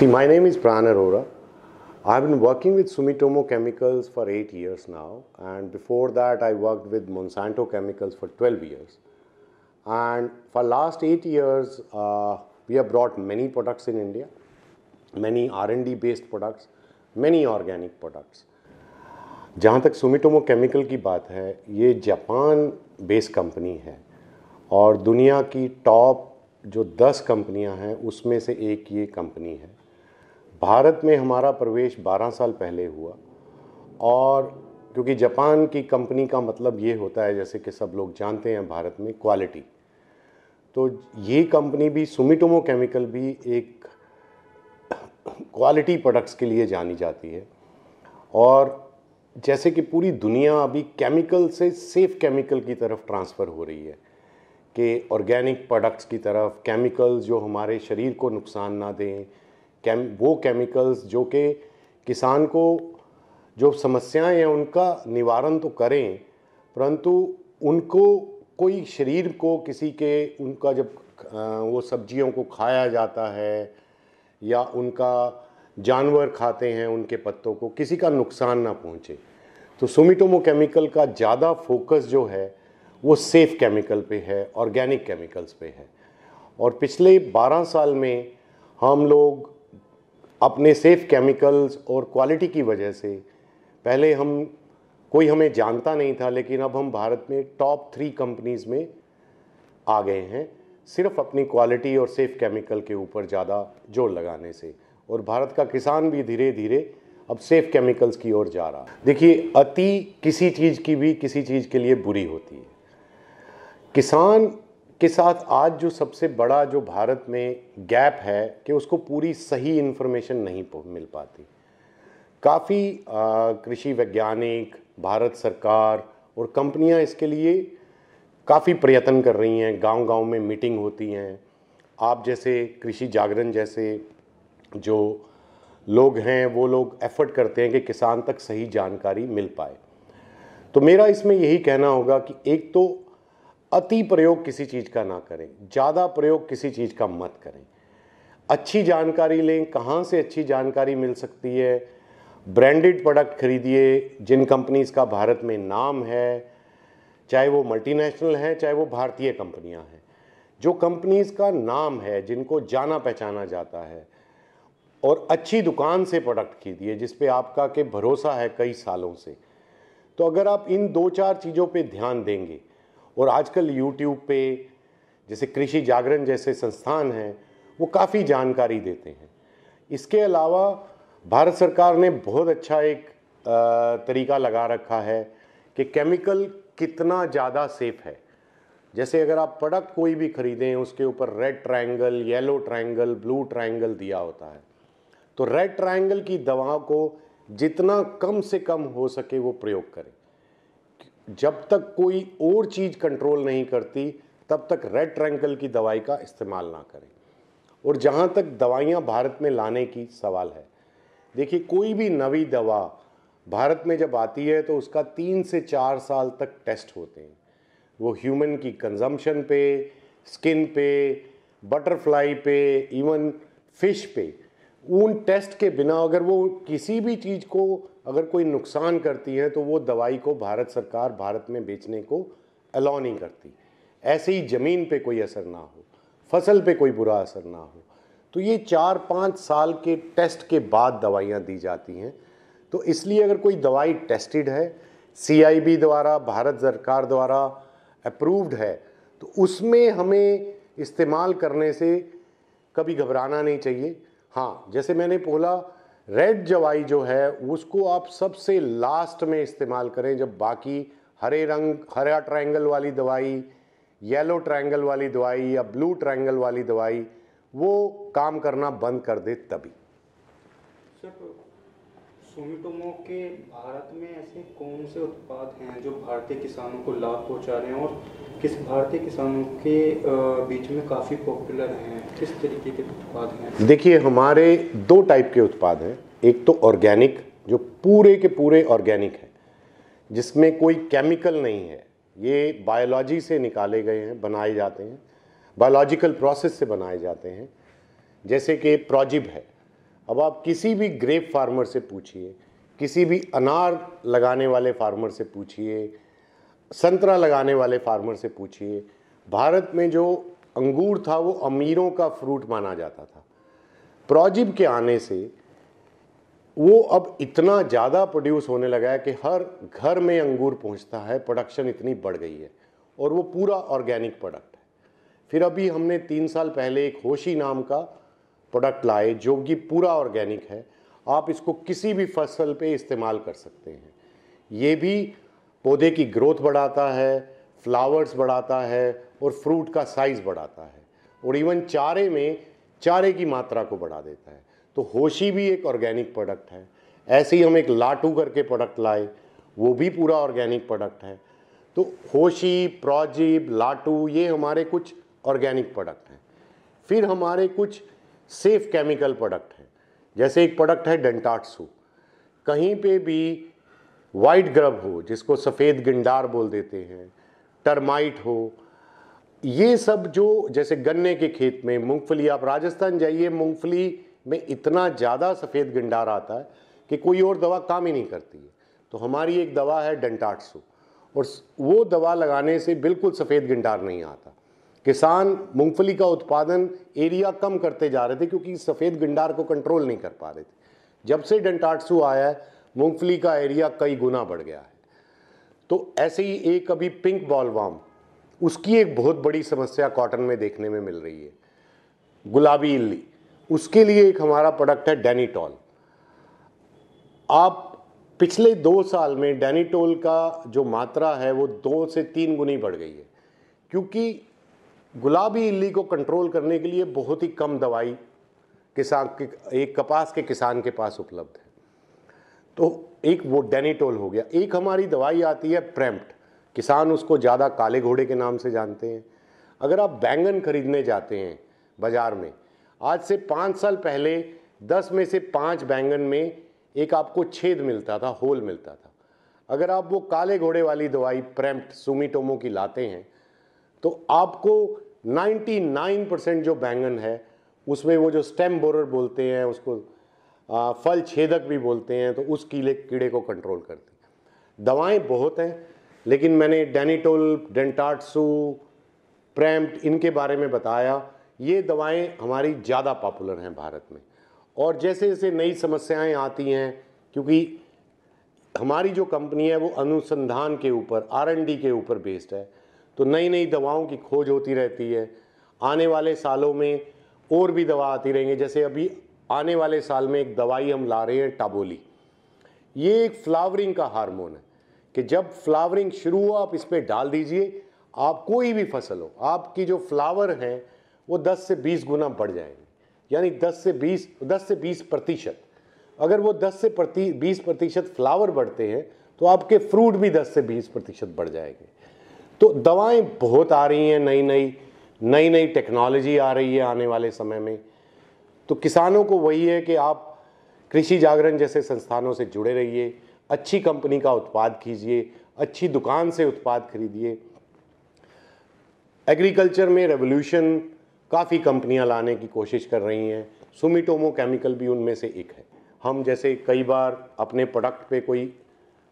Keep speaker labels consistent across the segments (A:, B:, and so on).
A: See, my name is Pran Arora. I've been working with Sumitomo Chemicals for 8 years now, and before that I worked with Monsanto Chemicals for 12 years. And for last 8 years, we have brought many products in India, many R&D based products, many organic products. जहाँ तक Sumitomo chemical की बात है, ये Japan based company है और दुनिया की टॉप जो 10 कंपनियां हैं उसमें से एक ये कंपनी है। भारत में हमारा प्रवेश 12 साल पहले हुआ और क्योंकि जापान की कंपनी का मतलब ये होता है, जैसे कि सब लोग जानते हैं भारत में, क्वालिटी। तो ये कंपनी भी, सुमिटोमो केमिकल भी एक क्वालिटी प्रोडक्ट्स के लिए जानी जाती है। और जैसे कि पूरी दुनिया अभी केमिकल से सेफ केमिकल की तरफ ट्रांसफ़र हो रही है कि ऑर्गेनिक प्रोडक्ट्स की तरफ, केमिकल्स जो हमारे शरीर को नुकसान ना दें, वो केमिकल्स जो कि किसान को जो समस्याएं हैं उनका निवारण तो करें, परंतु उनको कोई शरीर को किसी के, उनका जब वो सब्जियों को खाया जाता है या उनका जानवर खाते हैं उनके पत्तों को, किसी का नुकसान ना पहुंचे। तो सुमिटोमो केमिकल का ज़्यादा फोकस जो है वो सेफ केमिकल पे है, ऑर्गेनिक केमिकल्स पे है। और पिछले 12 साल में हम लोग अपने सेफ केमिकल्स और क्वालिटी की वजह से, पहले कोई हमें जानता नहीं था, लेकिन अब हम भारत में टॉप 3 कंपनीज़ में आ गए हैं, सिर्फ अपनी क्वालिटी और सेफ केमिकल के ऊपर ज़्यादा जोर लगाने से। और भारत का किसान भी धीरे धीरे अब सेफ केमिकल्स की ओर जा रहा है। देखिए, अति किसी चीज़ की भी किसी चीज़ के लिए बुरी होती है। किसान के साथ आज जो सबसे बड़ा जो भारत में गैप है कि उसको पूरी सही इन्फॉर्मेशन नहीं मिल पाती। काफ़ी कृषि वैज्ञानिक, भारत सरकार और कंपनियां इसके लिए काफ़ी प्रयत्न कर रही हैं। गांव-गांव में मीटिंग होती हैं। आप जैसे कृषि जागरण जैसे जो लोग हैं वो लोग एफर्ट करते हैं कि किसान तक सही जानकारी मिल पाए। तो मेरा इसमें यही कहना होगा कि एक तो अति प्रयोग किसी चीज़ का ना करें, ज़्यादा प्रयोग किसी चीज़ का मत करें। अच्छी जानकारी लें। कहाँ से अच्छी जानकारी मिल सकती है? ब्रांडेड प्रोडक्ट खरीदिए जिन कंपनीज़ का भारत में नाम है, चाहे वो मल्टीनेशनल हैं चाहे वो भारतीय कंपनियां हैं। जो कंपनीज़ का नाम है, जिनको जाना पहचाना जाता है, और अच्छी दुकान से प्रोडक्ट खरीदिए जिस पे आपका के भरोसा है कई सालों से। तो अगर आप इन 2-4 चीज़ों पे ध्यान देंगे, और आजकल यूट्यूब पे जैसे कृषि जागरण जैसे संस्थान हैं वो काफ़ी जानकारी देते हैं। इसके अलावा भारत सरकार ने बहुत अच्छा एक तरीका लगा रखा है कि केमिकल कितना ज़्यादा सेफ है। जैसे अगर आप प्रोडक्ट कोई भी खरीदें उसके ऊपर red triangle, yellow triangle, blue triangle दिया होता है। तो रेड ट्रायंगल की दवा को जितना कम से कम हो सके वो प्रयोग करें। जब तक कोई और चीज़ कंट्रोल नहीं करती तब तक रेड ट्रायंगल की दवाई का इस्तेमाल ना करें। और जहाँ तक दवाइयाँ भारत में लाने की सवाल है, देखिए, कोई भी नई दवा भारत में जब आती है तो उसका 3 से 4 साल तक टेस्ट होते हैं। वो ह्यूमन की कंजम्पशन पे, स्किन पे, बटरफ्लाई पे, इवन फिश पे। उन टेस्ट के बिना अगर वो किसी भी चीज़ को अगर कोई नुकसान करती है तो वो दवाई को भारत सरकार भारत में बेचने को अलाउ नहीं करती। ऐसे ही ज़मीन पे कोई असर ना हो, फसल पे कोई बुरा असर ना हो। तो ये 4-5 साल के टेस्ट के बाद दवाइयाँ दी जाती हैं। तो इसलिए अगर कोई दवाई टेस्टेड है, CIB द्वारा, भारत सरकार द्वारा अप्रूव्ड है, तो उसमें हमें इस्तेमाल करने से कभी घबराना नहीं चाहिए। हाँ, जैसे मैंने बोला, रेड दवाई जो है उसको आप सबसे लास्ट में इस्तेमाल करें, जब बाकी हरा ट्रायंगल वाली दवाई, येलो ट्रायंगल वाली दवाई या ब्लू ट्रायंगल वाली दवाई वो काम करना बंद कर दे तभी।
B: सर, सुमिटोमो के भारत में ऐसे कौन से उत्पाद हैं जो भारतीय किसानों को लाभ पहुंचा रहे हैं और किस भारतीय किसानों के बीच में काफ़ी पॉपुलर हैं? किस तरीके के उत्पाद हैं?
A: देखिए, हमारे 2 टाइप के उत्पाद हैं। एक तो ऑर्गेनिक, जो पूरे के पूरे ऑर्गेनिक है, जिसमें कोई केमिकल नहीं है, ये बायोलॉजी से निकाले गए हैं, बनाए जाते हैं, बायोलॉजिकल प्रोसेस से बनाए जाते हैं। जैसे कि प्रोजिब है, अब आप किसी भी ग्रेप फार्मर से पूछिए, किसी भी अनार लगाने वाले फार्मर से पूछिए, संतरा लगाने वाले फार्मर से पूछिए, भारत में जो अंगूर था वो अमीरों का फ्रूट माना जाता था। प्रोजिब के आने से वो अब इतना ज़्यादा प्रोड्यूस होने लगा है कि हर घर में अंगूर पहुंचता है, प्रोडक्शन इतनी बढ़ गई है और वो पूरा ऑर्गेनिक प्रोडक्ट है। फिर अभी हमने 3 साल पहले एक होशी नाम का प्रोडक्ट लाए जो कि पूरा ऑर्गेनिक है। आप इसको किसी भी फसल पे इस्तेमाल कर सकते हैं। ये भी पौधे की ग्रोथ बढ़ाता है, फ्लावर्स बढ़ाता है और फ्रूट का साइज़ बढ़ाता है और इवन चारे में चारे की मात्रा को बढ़ा देता है। तो होशी भी एक ऑर्गेनिक प्रोडक्ट है। ऐसे ही हम एक लाटू करके प्रोडक्ट लाए, वो भी पूरा ऑर्गेनिक प्रोडक्ट है। तो होशी, प्रोजिब, लाटू ये हमारे कुछ ऑर्गेनिक प्रोडक्ट हैं। फिर हमारे कुछ सेफ केमिकल प्रोडक्ट हैं, जैसे एक प्रोडक्ट है डेंटाट्सू। कहीं पे भी वाइट ग्रब हो, जिसको सफ़ेद गिंडार बोल देते हैं, टर्माइट हो, ये सब जो जैसे गन्ने के खेत में मूंगफली, आप राजस्थान जाइए, मूंगफली में इतना ज़्यादा सफ़ेद गिंडार आता है कि कोई और दवा काम ही नहीं करती है। तो हमारी एक दवा है डेंटाट्सू और वो दवा लगाने से बिल्कुल सफ़ेद गिंडार नहीं आता। किसान मूंगफली का उत्पादन एरिया कम करते जा रहे थे क्योंकि सफ़ेद गिंडार को कंट्रोल नहीं कर पा रहे थे। जब से डेंटाट्सू आया है मूंगफली का एरिया कई गुना बढ़ गया है। तो ऐसे ही एक अभी पिंक बॉलवर्म, उसकी एक बहुत बड़ी समस्या कॉटन में देखने में मिल रही है, गुलाबी इल्ली। उसके लिए एक हमारा प्रोडक्ट है डेनिटॉल। आप पिछले 2 साल में डेनिटॉल का जो मात्रा है वो 2 से 3 गुनी बढ़ गई है, क्योंकि गुलाबी इल्ली को कंट्रोल करने के लिए बहुत ही कम दवाई किसान के, एक कपास के किसान के पास उपलब्ध है। तो एक वो डेनिटॉल हो गया। एक हमारी दवाई आती है प्रेम्प्ट, किसान उसको ज़्यादा काले घोड़े के नाम से जानते हैं। अगर आप बैंगन खरीदने जाते हैं बाज़ार में, आज से 5 साल पहले 10 में से 5 बैंगन में एक आपको छेद मिलता था, होल मिलता था। अगर आप वो काले घोड़े वाली दवाई प्रेम्प्ट सुमिटोमो की लाते हैं तो आपको 99% जो बैंगन है उसमें वो जो स्टेम बोरर बोलते हैं, उसको फल छेदक भी बोलते हैं, तो उस कीड़े को कंट्रोल करती है। दवाएं बहुत हैं, लेकिन मैंने डेनिटॉल, डेंटाट्सू, प्रेम्प्ट इनके बारे में बताया। ये दवाएं हमारी ज़्यादा पॉपुलर हैं भारत में। और जैसे जैसे नई समस्याएं आती हैं, क्योंकि हमारी जो कंपनी है वो अनुसंधान के ऊपर, R&D के ऊपर बेस्ड है, तो नई नई दवाओं की खोज होती रहती है। आने वाले सालों में और भी दवा आती रहेंगी। जैसे अभी आने वाले साल में एक दवाई हम ला रहे हैं टाबोली। ये एक फ्लावरिंग का हार्मोन है कि जब फ्लावरिंग शुरू हो आप इस पर डाल दीजिए, आप कोई भी फसल हो, आपकी जो फ्लावर हैं वो 10 से 20 गुना बढ़ जाएंगे। यानी 10 से 20% अगर वो 10 से 20% फ्लावर बढ़ते हैं तो आपके फ्रूट भी 10 से 20% बढ़ जाएंगे। तो दवाएं बहुत आ रही हैं, नई नई टेक्नोलॉजी आ रही है आने वाले समय में। तो किसानों को वही है कि आप कृषि जागरण जैसे संस्थानों से जुड़े रहिए, अच्छी कंपनी का उत्पाद कीजिए, अच्छी दुकान से उत्पाद खरीदिए। एग्रीकल्चर में रेवोल्यूशन काफ़ी कंपनियां लाने की कोशिश कर रही हैं, सुमिटोमो केमिकल भी उनमें से एक है। हम जैसे कई बार अपने प्रोडक्ट पे कोई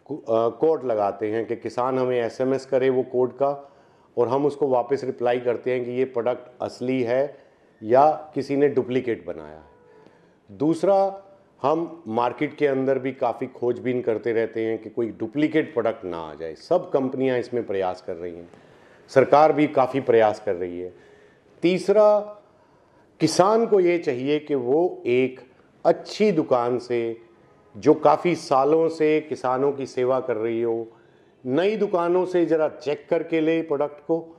A: कोड लगाते हैं कि किसान हमें SMS करे वो कोड का, और हम उसको वापस रिप्लाई करते हैं कि ये प्रोडक्ट असली है या किसी ने डुप्लीकेट बनाया है। दूसरा, हम मार्केट के अंदर भी काफ़ी खोजबीन करते रहते हैं कि कोई डुप्लीकेट प्रोडक्ट ना आ जाए। सब कंपनियां इसमें प्रयास कर रही हैं, सरकार भी काफ़ी प्रयास कर रही है। तीसरा, किसान को ये चाहिए कि वो एक अच्छी दुकान से जो काफ़ी सालों से किसानों की सेवा कर रही हो, नई दुकानों से ज़रा चेक करके ले प्रोडक्ट को,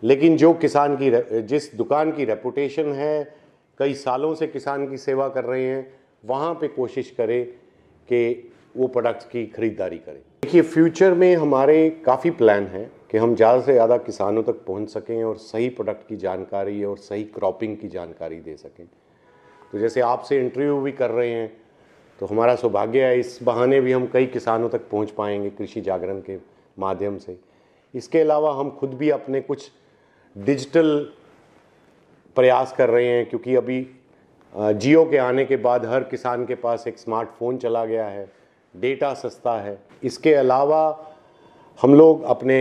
A: लेकिन जो किसान की जिस दुकान की रेपुटेशन है, कई सालों से किसान की सेवा कर रहे हैं, वहाँ पे कोशिश करे कि वो प्रोडक्ट्स की खरीदारी करें। देखिए, फ्यूचर में हमारे काफ़ी प्लान हैं कि हम ज़्यादा से ज़्यादा किसानों तक पहुँच सकें और सही प्रोडक्ट की जानकारी और सही क्रॉपिंग की जानकारी दे सकें। तो जैसे आपसे इंटरव्यू भी कर रहे हैं तो हमारा सौभाग्य है, इस बहाने भी हम कई किसानों तक पहुंच पाएंगे कृषि जागरण के माध्यम से। इसके अलावा हम खुद भी अपने कुछ डिजिटल प्रयास कर रहे हैं, क्योंकि अभी जियो के आने के बाद हर किसान के पास एक स्मार्टफोन चला गया है, डेटा सस्ता है। इसके अलावा हम लोग अपने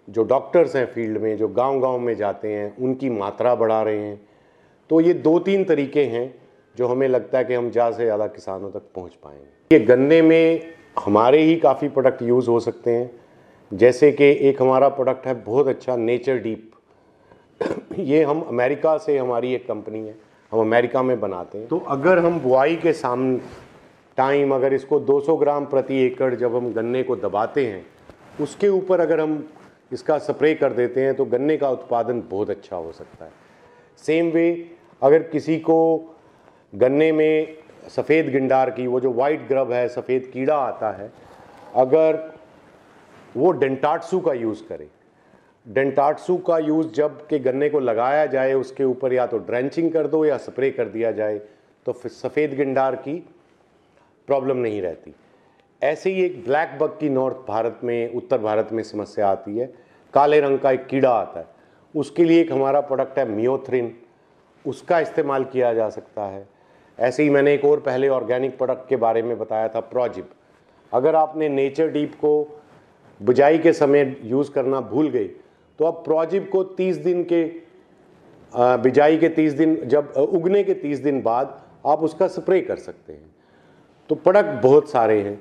A: जो डॉक्टर्स हैं फील्ड में, जो गांव-गांव में जाते हैं, उनकी मात्रा बढ़ा रहे हैं। तो ये 2-3 तरीके हैं जो हमें लगता है कि हम ज़्यादा से ज़्यादा किसानों तक पहुंच पाएंगे। ये गन्ने में हमारे ही काफ़ी प्रोडक्ट यूज़ हो सकते हैं, जैसे कि एक हमारा प्रोडक्ट है बहुत अच्छा, नेचर डीप। ये हम अमेरिका से, हमारी एक कंपनी है, हम अमेरिका में बनाते हैं। तो अगर हम बुआई के टाइम अगर इसको 200 ग्राम प्रति एकड़ जब हम गन्ने को दबाते हैं, उसके ऊपर अगर हम इसका स्प्रे कर देते हैं तो गन्ने का उत्पादन बहुत अच्छा हो सकता है। सेम वे अगर किसी को गन्ने में सफ़ेद गिंडार की, वो जो वाइट ग्रब है, सफ़ेद कीड़ा आता है, अगर वो डेंटाट्सू का यूज़ करे, डेंटाट्सू का यूज़ जब के गन्ने को लगाया जाए उसके ऊपर या तो ड्रेंचिंग कर दो या स्प्रे कर दिया जाए तो फिर सफ़ेद गिंडार की प्रॉब्लम नहीं रहती। ऐसे ही एक ब्लैक बग की नॉर्थ भारत में, उत्तर भारत में समस्या आती है, काले रंग का एक कीड़ा आता है, उसके लिए एक हमारा प्रोडक्ट है मियोथ्रिन, उसका इस्तेमाल किया जा सकता है। ऐसे ही मैंने एक और पहले ऑर्गेनिक प्रोडक्ट के बारे में बताया था, प्रोजिब। अगर आपने नेचर डीप को बुझाई के समय यूज़ करना भूल गए तो आप प्रोजिब को 30 दिन के बिजाई के 30 दिन, जब उगने के 30 दिन बाद आप उसका स्प्रे कर सकते हैं। तो प्रोडक्ट बहुत सारे हैं।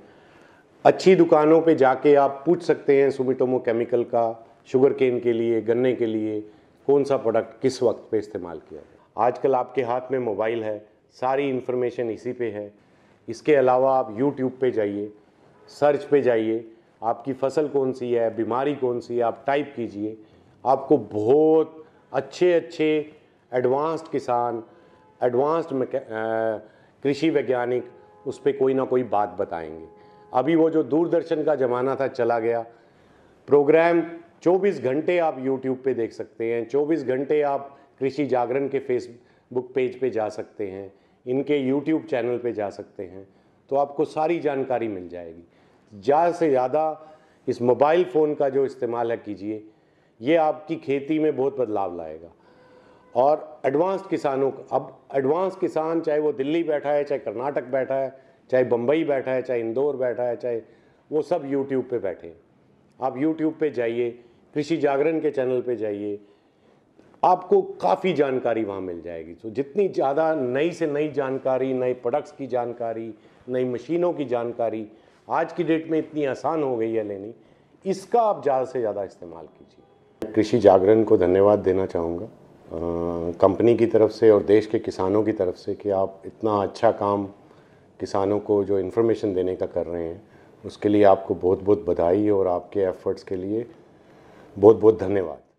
A: अच्छी दुकानों पे जाके आप पूछ सकते हैं सुमिटोमो केमिकल का शुगर केन के लिए, गन्ने के लिए कौन सा प्रोडक्ट किस वक्त पे इस्तेमाल किया जाए। आजकल आपके हाथ में मोबाइल है, सारी इन्फॉर्मेशन इसी पे है। इसके अलावा आप यूट्यूब पे जाइए, सर्च पे जाइए, आपकी फसल कौन सी है, बीमारी कौन सी है, आप टाइप कीजिए, आपको बहुत अच्छे अच्छे एडवांस्ड किसान, एडवांस्ड कृषि वैज्ञानिक उस पर कोई ना कोई बात बताएंगे। अभी वो जो दूरदर्शन का ज़माना था चला गया। प्रोग्राम 24 घंटे आप यूट्यूब पे देख सकते हैं, 24 घंटे आप कृषि जागरण के फेसबुक पेज पे जा सकते हैं, इनके यूट्यूब चैनल पे जा सकते हैं, तो आपको सारी जानकारी मिल जाएगी। ज़्यादा से ज़्यादा इस मोबाइल फ़ोन का जो इस्तेमाल है कीजिए, ये आपकी खेती में बहुत बदलाव लाएगा। और एडवांस किसानों को, अब एडवांस किसान चाहे वो दिल्ली बैठा है, चाहे कर्नाटक बैठा है, चाहे बम्बई बैठा है, चाहे इंदौर बैठा है, चाहे वो सब यूट्यूब पे बैठे हैं। आप यूट्यूब पे जाइए, कृषि जागरण के चैनल पे जाइए, आपको काफ़ी जानकारी वहाँ मिल जाएगी। तो जितनी ज़्यादा नई से नई जानकारी, नए प्रोडक्ट्स की जानकारी, नई मशीनों की जानकारी आज की डेट में इतनी आसान हो गई है लेनी, इसका आप ज़्यादा से ज़्यादा इस्तेमाल कीजिए। कृषि जागरण को धन्यवाद देना चाहूँगा कंपनी की तरफ से और देश के किसानों की तरफ से कि आप इतना अच्छा काम किसानों को जो इन्फॉर्मेशन देने का कर रहे हैं, उसके लिए आपको बहुत बहुत बधाई और आपके एफर्ट्स के लिए बहुत बहुत धन्यवाद।